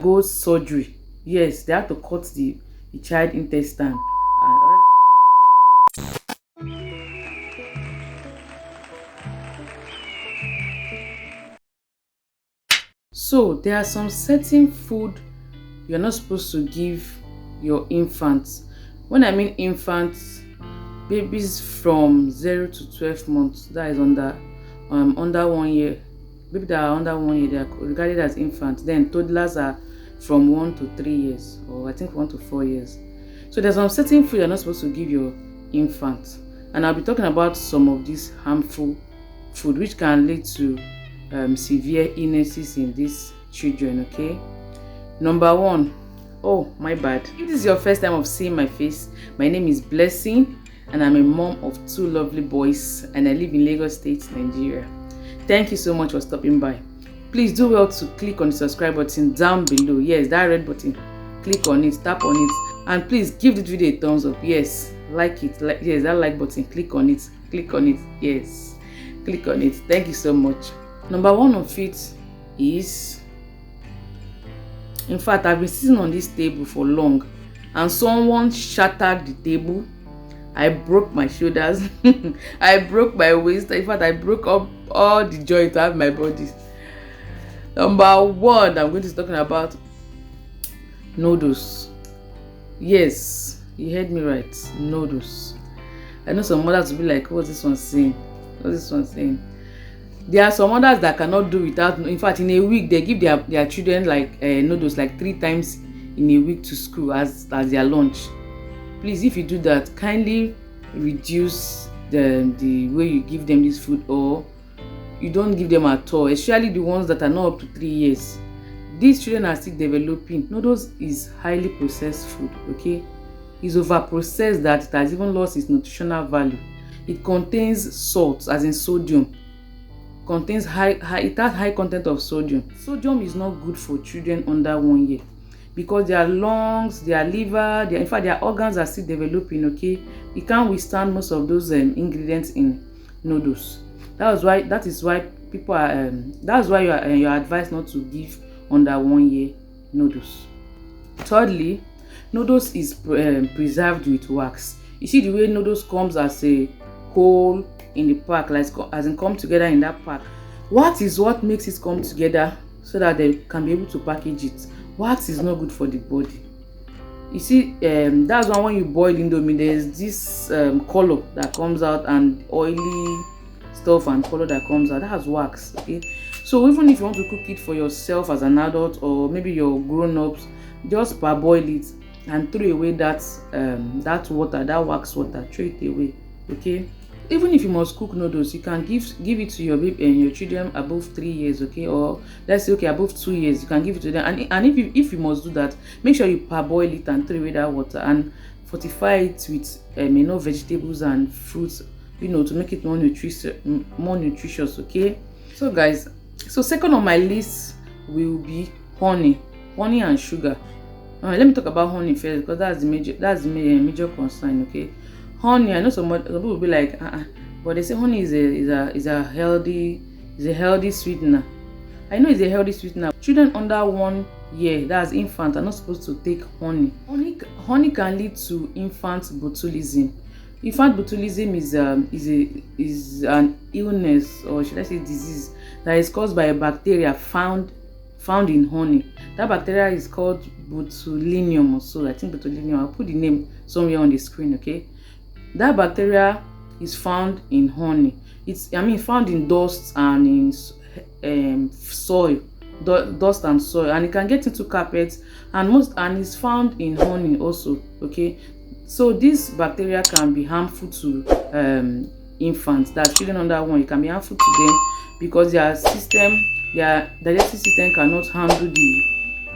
go surgery. Yes, they had to cut the child intestine. So there are some certain food you're not supposed to give your infants. When I mean infants, babies from 0 to 12 months, that is under 1 year. Babies that are under 1 year, they are regarded as infants. Then toddlers are from 1 to 3 years, or I think 1 to 4 years. So there's some certain food you're not supposed to give your infants, and I'll be talking about some of these harmful food which can lead to severe illnesses in these children. Okay, number one. Oh, my bad. If this is your first time of seeing my face, my name is Blessing, and I'm a mom of 2 lovely boys, and I live in Lagos State, Nigeria. Thank you so much for stopping by. Please do well to click on the subscribe button down below. Yes, that red button. Click on it, tap on it, and please give this video a thumbs up. Yes, like it. Yes, that like button. Click on it. Click on it. Yes, click on it. Thank you so much. Number one of it is, in fact, I've been sitting on this table for long, and someone shattered the table. I broke my shoulders. I broke my waist. In fact, I broke up all the joints out of my body. Number one, I'm going to be talking about noodles. Yes, you heard me right. Noodles. I know some mothers will be like, what's this one saying? What's this one saying? There are some mothers that cannot do without. In fact, in a week they give their children like noodles like 3 times in a week to school as their lunch. Please, if you do that, kindly reduce the way you give them this food, or you don't give them at all, especially the ones that are not up to 3 years. These children are still developing. Noodles is highly processed food. Okay, it's over processed that it has even lost its nutritional value. It contains salt, as in sodium. It has high content of sodium. Sodium is not good for children under 1 year, because their lungs, their liver, in fact their organs are still developing. Okay, it can't withstand most of those ingredients in noodles. That's why people are that's why you're advised not to give under 1 year noodles. Thirdly, noodles is preserved with wax. You see the way noodles comes as a whole in the pack, like as in come together in that pack. Wax is what makes it come together so that they can be able to package it. Wax is not good for the body. You see, that's why when you boil indomie, there's this color that comes out, and oily stuff and color that comes out. That's wax. Okay, so even if you want to cook it for yourself as an adult, or maybe you're grown-ups, just parboil it and throw away that water, that wax water. Throw it away. Okay, even if you must cook noodles, you can give it to your baby and your children above 3 years. Okay, or let's say above 2 years, you can give it to them. And if you must do that, make sure you parboil it and throw away that water, and fortify it with vegetables and fruits, to make it more nutritious. Okay, so guys, so second on my list will be honey and sugar. Let me talk about honey first, because that's the major concern. Okay, honey, I know some people will be like, but they say honey is a healthy sweetener. I know it's a healthy sweetener. Children under 1 year, that's infants, are not supposed to take honey. Honey can lead to infant botulism. Infant botulism is an illness, or should I say disease, that is caused by a bacteria found in honey. That bacteria is called botulinum, or so I think botulinum. I'll put the name somewhere on the screen. Okay, that bacteria is found in honey. Found in dust and in soil, dust and soil, and it can get into carpets, and it's found in honey also. Okay, so this bacteria can be harmful to infants, that children under 1. It can be harmful to them because their digestive system cannot handle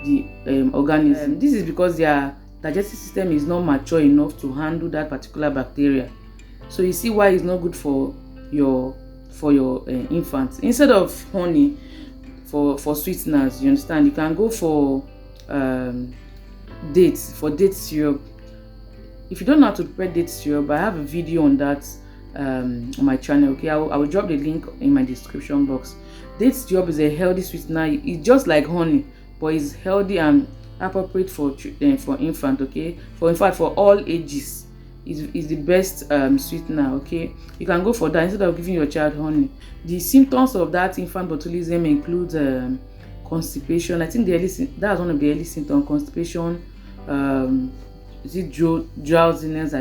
the organism. This is because their digestive system is not mature enough to handle that particular bacteria. So you see why it's not good for your infants. Instead of honey, for sweeteners, you understand, you can go for date syrup. If you don't know how to prepare date syrup, I have a video on that on my channel. Okay, I will drop the link in my description box. Date syrup is a healthy sweetener. It's just like honey, but it's healthy and appropriate for infant. Okay, in fact for all ages is the best sweetener. Okay, you can go for that instead of giving your child honey. The symptoms of that infant botulism include constipation. I think that's one of the early symptoms. Constipation, is it drowsiness,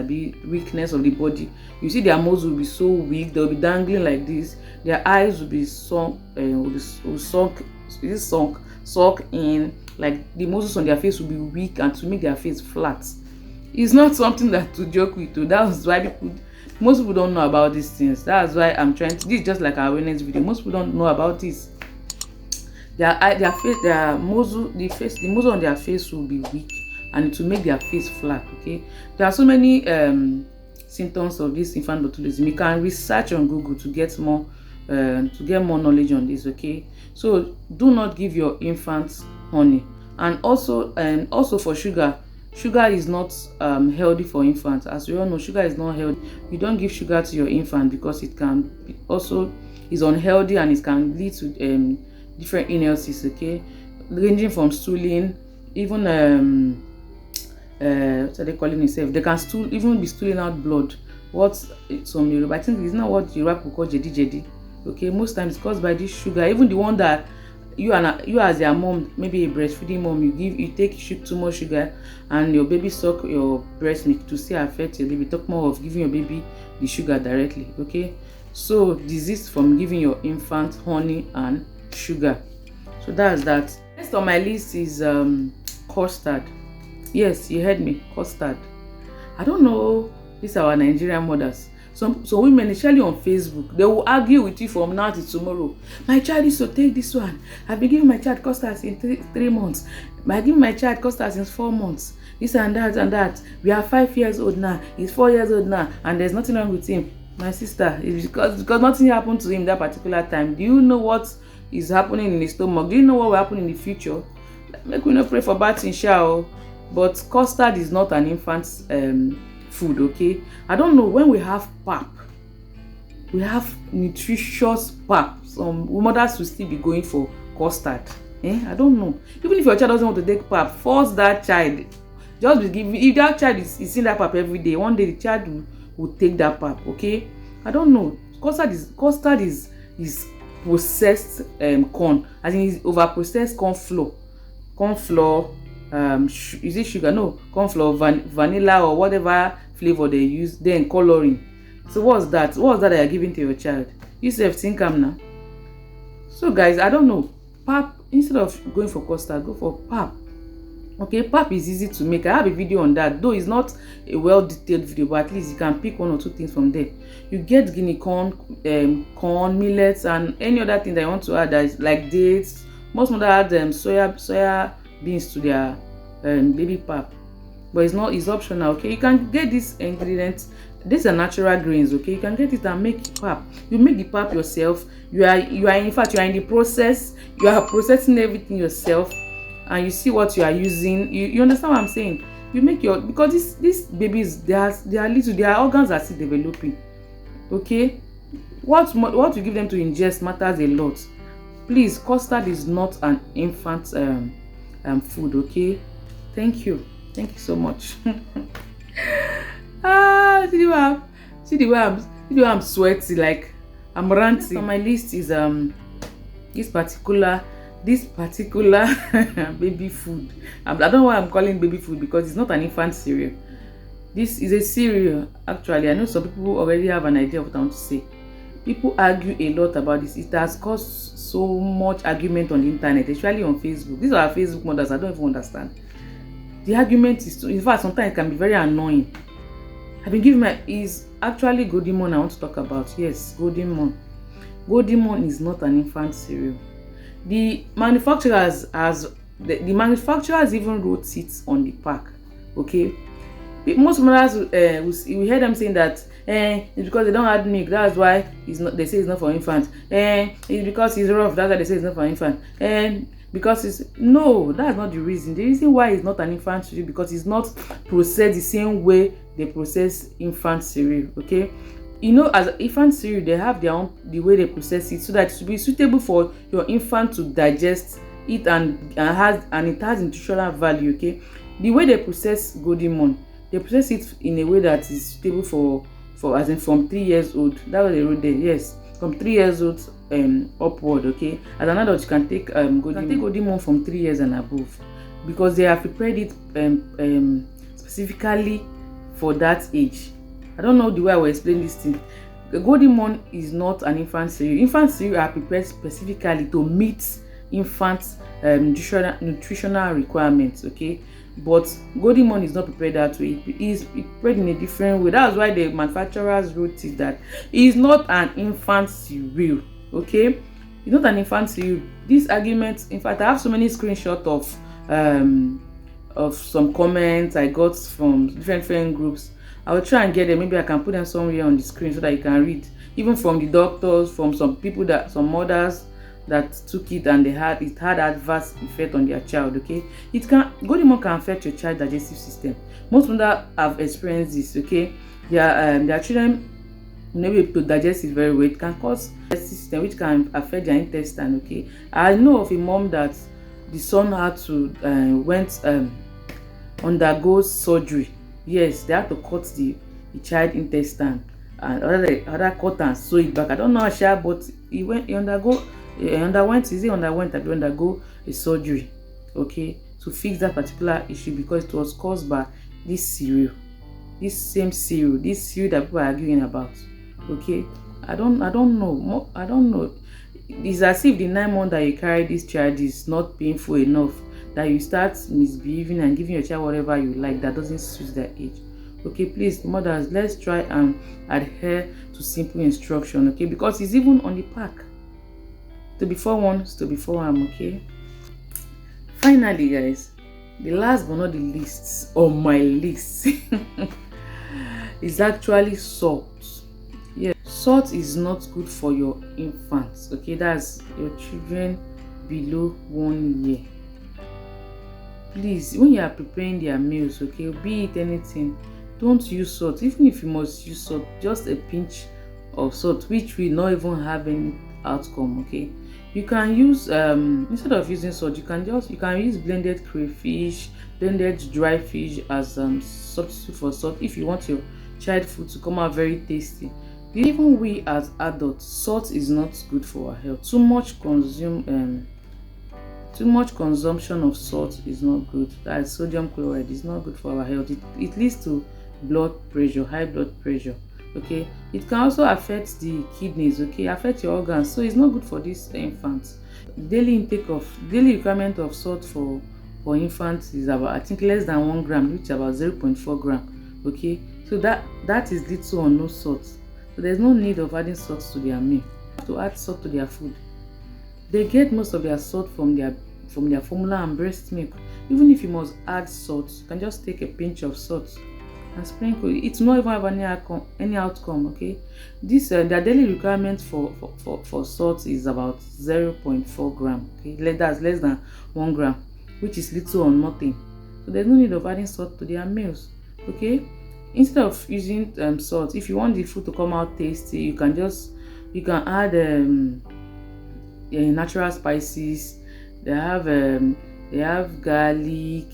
weakness of the body. You see their mouths will be so weak, they'll be dangling like this. Their eyes will be sunk in, like the muscles on their face will be weak, and to make their face flat. It's not something that to joke with. That's why most people don't know about these things. That's why I'm trying to. This is just like our awareness video. Most people don't know about this. Their face, the muscle on their face will be weak, and to make their face flat. Okay, there are so many symptoms of this infant botulism. You can research on Google to get more knowledge on this. Okay, so do not give your infants honey. And also for sugar is not healthy for infants. As we all know, sugar is not healthy. You don't give sugar to your infant because it can also is unhealthy, and it can lead to different illnesses. Okay, ranging from stooling, even what are they calling itself? They can even be stooling out blood. Some Yoruba, I think it's not what Yoruba will call jedi. Okay, most times it's caused by this sugar. Even the one that you as their mom, maybe a breastfeeding mom, you take too much sugar, and your baby suck your breast milk to still affect your baby. Talk more of giving your baby the sugar directly. Okay, so desist from giving your infant honey and sugar. So that's that. Next on my list is custard. Yes, you heard me, custard. I don't know, these are our Nigerian mothers. Some women, especially on Facebook, they will argue with you from now to tomorrow. My child is to take this one. I've been giving my child custard in 3 months. I give my child custard in 4 months. This and that. We are 5 years old now. He's 4 years old now, and there's nothing wrong with him. My sister, it's because nothing happened to him that particular time. Do you know what is happening in his stomach? Do you know what will happen in the future? Make we not pray for bad things, shall. But custard is not an infant's food. Okay, I don't know, when we have pap, we have nutritious pap, some mothers will still be going for custard. I don't know. Even if your child doesn't want to take pap, force that child. Just be giving. If that child is seeing that pap every day, one day the child will take that pap. Okay, I don't know. Custard is processed corn, as in is over processed corn flour. Is it sugar? No, corn flour, vanilla or whatever flavor they use, then coloring. So what's that you are giving to your child? You self think now. So guys, I don't know, pap, instead of going for custard, go for pap. Okay, pap is easy to make. I have a video on that, though it's not a well detailed video, but at least you can pick 1 or 2 things from there. You get guinea corn, millets, and any other thing that you want to add, that is like dates. Most mothers add soya beans to their baby pap, but it's optional. Okay, you can get these ingredients. These are natural grains. Okay, you can get it and make pap. You make the pap yourself. You are in fact, you are in the process. You are processing everything yourself, and you see what you are using. You understand what I'm saying? You make your, because these babies, they are little, their organs are still developing. Okay, what you give them to ingest matters a lot. Please, custard is not an infant food. Okay, thank you so much. See the way I'm sweaty, like I'm ranting. On my list is this particular baby food. I don't know why I'm calling baby food, because it's not an infant cereal. This is a cereal. Actually, I know some people already have an idea of what I want to say. People argue a lot about this. It has caused so much argument on the internet, especially on Facebook. These are our Facebook mothers. I don't even understand. The argument is, in fact, sometimes it can be very annoying. I've been giving is actually Golden Morn I want to talk about. Yes, Golden Morn. Golden Morn is not an infant cereal. The manufacturers even wrote it on the pack. Okay, most mothers we hear them saying that it's because they don't add milk, that's why they say it's not for infant. It's because it's rough, that's why they say it's not for infant. Because no, that's not the reason. The reason why it's not an infant cereal, because it's not processed the same way they process infant cereal. Okay, you know, as infant cereal, they have their own, the way they process it, so that it will be suitable for your infant to digest it and it has nutritional value. Okay, the way they process golden morn, they process it in a way that is suitable for as in from 3 years old. That's what they wrote there. Yes, from 3 years old upward. Okay, as an adult you can take golden morn from 3 years and above, because they have prepared it specifically for that age. I don't know the way I will explain this thing. The golden morn is not an infant cereal. Infant cereal are prepared specifically to meet infants nutritional requirements. Okay, but golden morn is not prepared that way. It is prepared in a different way. That's why the manufacturers wrote it that it is not an infant cereal. Okay, it's not an infant cereal. This argument, in fact, I have so many screenshots of some comments I got from different groups. I will try and get them. Maybe I can put them somewhere on the screen so that you can read. Even from the doctors, from some people, some mothers that took it and it had adverse effect on their child. Okay, golden morn can affect your child digestive system. Most mothers have experienced this. Okay, their children may be able to digest it very well. It can cause digestive system which can affect their intestine. Okay, I know of a mom that the son had to undergo surgery. Yes, they had to cut the child intestine and other cut and sew it back. I don't know how, but he undergo a surgery, okay, to fix that particular issue, because it was caused by this cereal that people are arguing about. Okay, I don't know. It's as if the 9 months that you carry this child is not painful enough that you start misbehaving and giving your child whatever you like that doesn't suit their age. Okay, please, mothers, let's try and adhere to simple instruction. Okay, because it's even on the pack. To be forewarned is to be forearmed. Okay, finally, guys, the last but not the least on my list is actually salt. Yes, salt is not good for your infants. Okay, that's your children below 1 year. Please, when you are preparing their meals, okay, be it anything, don't use salt. Even if you must use salt, just a pinch of salt, which will not even have any outcome. Okay, you can use instead of using salt, you can use blended crayfish, blended dry fish as substitute for salt if you want your child food to come out very tasty. Even we as adults, salt is not good for our health. Too much consumption of salt is not good. That is sodium chloride is not good for our health. It leads to blood pressure, high blood pressure. Okay, it can also affect the kidneys. Okay, affect your organs, so it's not good for these infants. Daily requirement of salt for infants is about, I think, less than 1 gram, which is about 0.4 gram. Okay, so that is little or no salt. So there's no need of adding salt to their meal. To add salt to their food, they get most of their salt from their formula and breast milk. Even if you must add salt, you can just take a pinch of salt and sprinkle. It's not even have any outcome. Okay, this their daily requirement for salt is about 0.4 gram. Okay, that's less than 1 gram, which is little or nothing. So there's no need of adding salt to their meals. Okay, instead of using salt, if you want the food to come out tasty, you can add natural spices. They have garlic.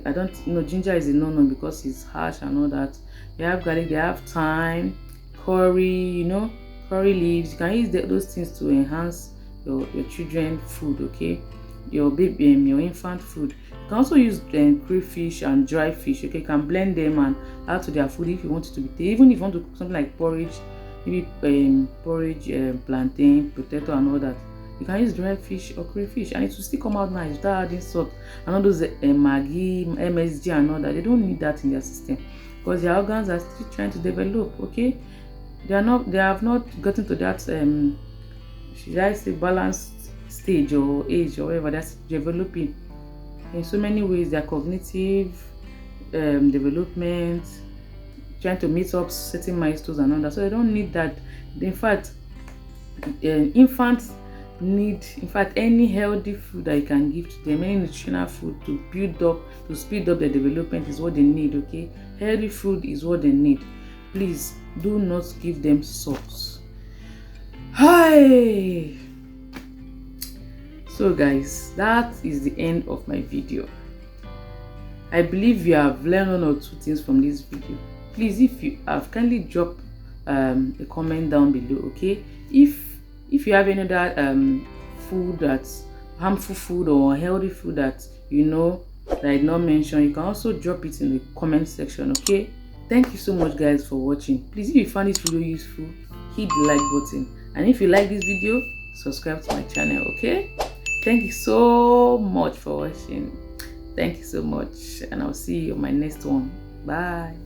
I don't know, ginger is a no because it's harsh and all that. They have garlic, they have thyme, curry, curry leaves. You can use those things to enhance your children's food. Okay, your baby, your infant food. You can also use crayfish and dry fish. Okay, you can blend them and add to their food if you want it to be tasty. Even if you want to cook something like porridge, maybe porridge, plantain, potato and all that, you can use dry fish or crayfish and it will still come out nice without adding salt and all those Maggi, MSG and all that. They don't need that in their system because their organs are still trying to develop. Okay, they have not gotten to that should I say balanced stage or age or whatever. That's developing in so many ways. Their cognitive development, trying to meet up certain milestones and all that, so they don't need that. In fact, infants need, any healthy food that you can give to them, any nutritional food to speed up their development is what they need. Okay, healthy food is what they need. Please do not give them salt. Hi. So guys, that is the end of my video. I believe you have learned one or two things from this video. Please, if you have, kindly drop a comment down below, okay? If you have any other food that's harmful food or healthy food that you know that I did not mention, you can also drop it in the comment section, okay? Thank you so much guys for watching. Please, if you found this video useful, hit the like button, and if you like this video, subscribe to my channel, okay? Thank you so much for watching. Thank you so much, and I'll see you on my next one. Bye.